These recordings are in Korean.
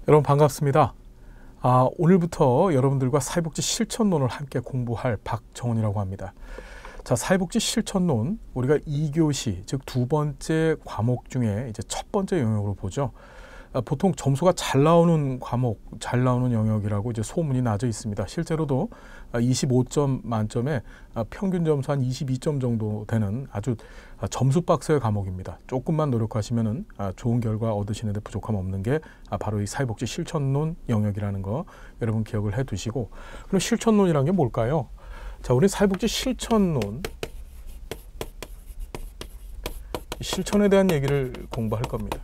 여러분 반갑습니다. 오늘부터 여러분들과 사회복지 실천론을 함께 공부할 박정훈이라고 합니다. 자, 사회복지 실천론 우리가 2교시 즉 두 번째 과목 중에 이제 첫 번째 영역으로 보죠. 보통 점수가 잘 나오는 과목, 잘 나오는 영역이라고 이제 소문이 나져 있습니다. 실제로도 25점 만점에 평균 점수 한 22점 정도 되는 아주 점수 박스의 과목입니다. 조금만 노력하시면은 좋은 결과 얻으시는데 부족함 없는 게 바로 이 사회복지 실천론 영역이라는 거 여러분 기억을 해 두시고, 그럼 실천론이라는 게 뭘까요? 자, 우리 사회복지 실천론, 실천에 대한 얘기를 공부할 겁니다.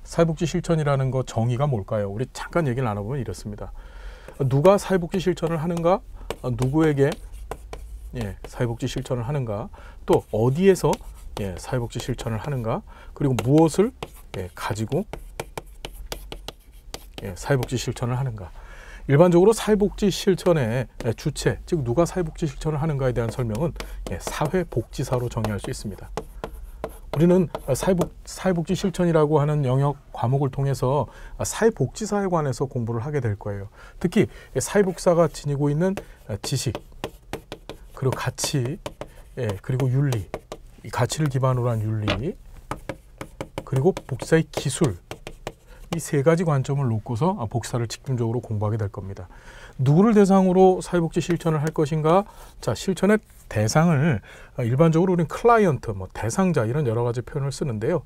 사회복지 실천이라는 거 정의가 뭘까요? 우리 잠깐 얘기를 나눠보면 이렇습니다. 누가 사회복지 실천을 하는가? 누구에게 사회복지 실천을 하는가? 또 어디에서 사회복지 실천을 하는가? 그리고 무엇을 가지고 사회복지 실천을 하는가? 일반적으로 사회복지 실천의 주체, 즉 누가 사회복지 실천을 하는가에 대한 설명은 사회복지사로 정의할 수 있습니다. 우리는 사회복지 실천이라고 하는 영역 과목을 통해서 사회복지사에 관해서 공부를 하게 될 거예요. 특히 사회복지사가 지니고 있는 지식, 그리고 가치, 그리고 윤리, 이 가치를 기반으로 한 윤리, 그리고 복지사의 기술, 이 세 가지 관점을 놓고서 복지사를 집중적으로 공부하게 될 겁니다. 누구를 대상으로 사회복지 실천을 할 것인가? 자, 실천의 대상을 일반적으로 우리는 클라이언트, 대상자 이런 여러 가지 표현을 쓰는데요.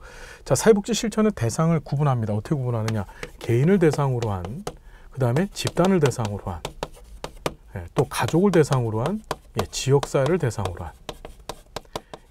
자, 사회복지 실천의 대상을 구분합니다. 어떻게 구분하느냐? 개인을 대상으로 한, 그 다음에 집단을 대상으로 한, 또 가족을 대상으로 한, 지역사회를 대상으로 한.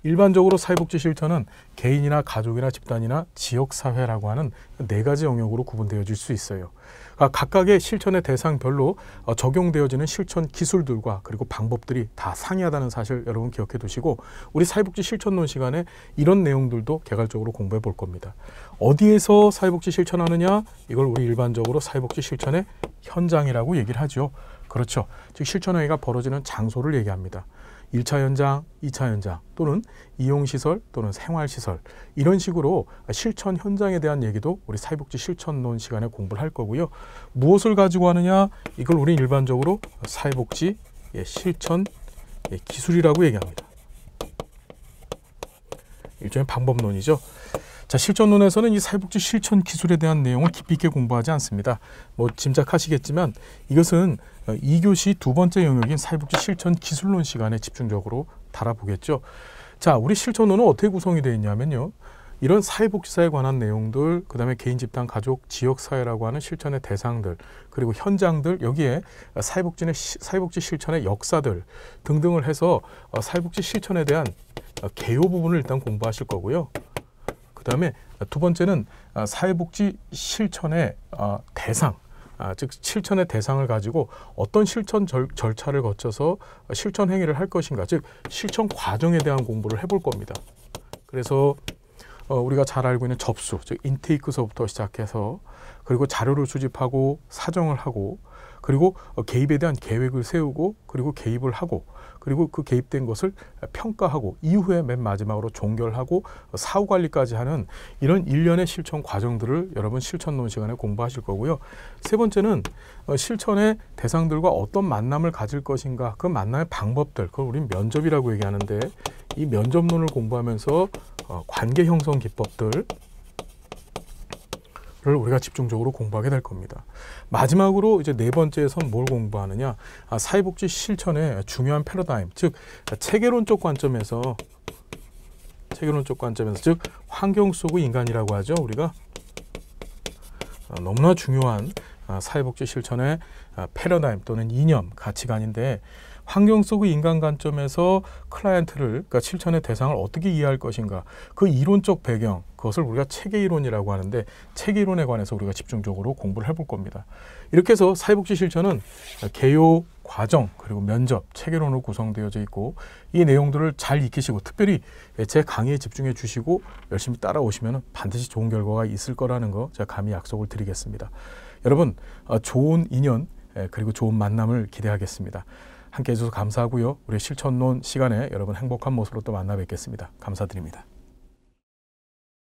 일반적으로 사회복지 실천은 개인이나 가족이나 집단이나 지역사회라고 하는 네 가지 영역으로 구분되어질 수 있어요. 각각의 실천의 대상별로 적용되어지는 실천 기술들과 그리고 방법들이 다 상이하다는 사실 여러분 기억해 두시고, 우리 사회복지 실천론 시간에 이런 내용들도 개괄적으로 공부해 볼 겁니다. 어디에서 사회복지 실천하느냐? 이걸 우리 일반적으로 사회복지 실천의 현장이라고 얘기를 하죠. 그렇죠. 즉 실천행위가 벌어지는 장소를 얘기합니다. 1차 현장, 2차 현장, 또는 이용시설 또는 생활시설, 이런 식으로 실천 현장에 대한 얘기도 우리 사회복지 실천론 시간에 공부를 할 거고요. 무엇을 가지고 하느냐? 이걸 우리 일반적으로 사회복지 실천 기술이라고 얘기합니다. 일종의 방법론이죠. 자, 실천론에서는 이 사회복지 실천 기술에 대한 내용을 깊이 있게 공부하지 않습니다. 짐작하시겠지만 이것은 2교시 두 번째 영역인 사회복지 실천 기술론 시간에 집중적으로 다뤄보겠죠. 자, 우리 실천론은 어떻게 구성이 되어 있냐면요. 이런 사회복지사에 관한 내용들, 그 다음에 개인, 집단, 가족, 지역사회라고 하는 실천의 대상들, 그리고 현장들, 여기에 사회복지 실천의 역사들 등등을 해서 사회복지 실천에 대한 개요 부분을 일단 공부하실 거고요. 그 다음에 두 번째는 사회복지 실천의 대상, 즉 실천의 대상을 가지고 어떤 실천 절차를 거쳐서 실천 행위를 할 것인가, 즉 실천 과정에 대한 공부를 해볼 겁니다. 그래서 우리가 잘 알고 있는 접수, 즉 인테이크서부터 시작해서, 그리고 자료를 수집하고 사정을 하고, 그리고 개입에 대한 계획을 세우고, 그리고 개입을 하고, 그리고 그 개입된 것을 평가하고, 이후에 맨 마지막으로 종결하고 사후 관리까지 하는 이런 일련의 실천 과정들을 여러분 실천론 시간에 공부하실 거고요. 세 번째는 실천의 대상들과 어떤 만남을 가질 것인가, 그 만남의 방법들, 그걸 우리는 면접이라고 얘기하는데, 이 면접론을 공부하면서 관계 형성 기법들 를 우리가 집중적으로 공부하게 될 겁니다. 마지막으로 이제 네 번째에선 뭘 공부하느냐? 사회복지 실천의 중요한 패러다임, 즉 체계론적 관점에서, 즉 환경 속의 인간이라고 하죠. 우리가 너무나 중요한 사회복지 실천의 패러다임 또는 이념, 가치관인데, 환경 속의 인간 관점에서 클라이언트를, 그러니까 실천의 대상을 어떻게 이해할 것인가, 그 이론적 배경, 그것을 우리가 체계이론이라고 하는데, 체계이론에 관해서 우리가 집중적으로 공부를 해볼 겁니다. 이렇게 해서 사회복지 실천은 개요, 과정, 그리고 면접, 체계론으로 구성되어져 있고, 이 내용들을 잘 익히시고, 특별히 제 강의에 집중해 주시고 열심히 따라오시면 반드시 좋은 결과가 있을 거라는 거 제가 감히 약속을 드리겠습니다. 여러분, 좋은 인연 그리고 좋은 만남을 기대하겠습니다. 함께해 주셔서 감사하고요. 우리 실천론 시간에 여러분 행복한 모습으로 또 만나 뵙겠습니다. 감사드립니다.